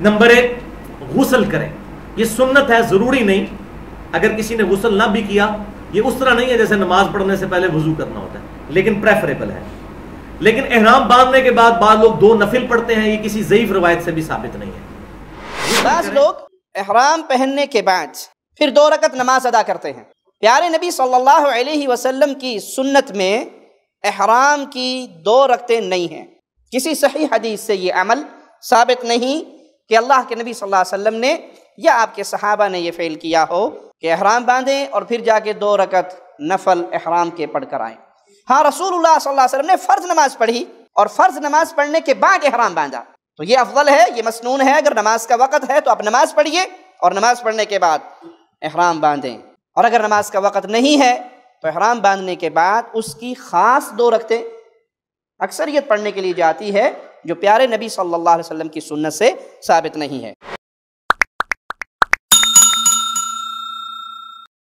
Number 1 غسل کریں، یہ سنت ہے، ضروری نہیں. اگر کسی نے غسل نہ بھی کیا، یہ اس طرح نہیں ہے جیسے نماز پڑھنے سے پہلے وضو کرنا ہوتا ہے، لیکن پریفریبل ہے. لیکن احرام باندھنے کے بعد بعض لوگ 2 نفل پڑھتے ہیں، یہ کسی ضعیف روایت سے بھی ثابت نہیں ہے. بعض لوگ احرام پہننے کے بعد پھر 2 رکعت نماز ادا کرتے ہیں. پیارے نبی صلی اللہ علیہ وسلم کی سنت میں احرام کی 2 رکعتیں نہیں ہیں. کسی صحیح حدیث سے یہ عمل ثابت نہیں کہ اللہ کے نبی صلی اللہ علیہ وسلم نے یا آپ کے صحابہ نے یہ فعل کیا ہو کہ احرام باندھیں اور پھر جا کے 2 رکعت نفل احرام کے پڑھ کر آئیں. ہاں، رسول اللہ صلی اللہ علیہ وسلم نے فرض نماز پڑھی اور فرض نماز پڑھنے کے بعد احرام باندھا، تو یہ افضل ہے، یہ مسنون ہے. اگر نماز کا وقت ہے تو آپ نماز پڑھیے اور نماز پڑھنے کے بعد احرام باندھیں. اور اگر نماز کا وقت نہیں ہے تو احرام باندھنے کے بعد اس کی خاص 2 رکعتیں اکثریت پڑھنے کے لیے جاتی ہے، جو پیارے نبی صلی اللہ علیہ وسلم کی سنت سے ثابت نہیں ہے.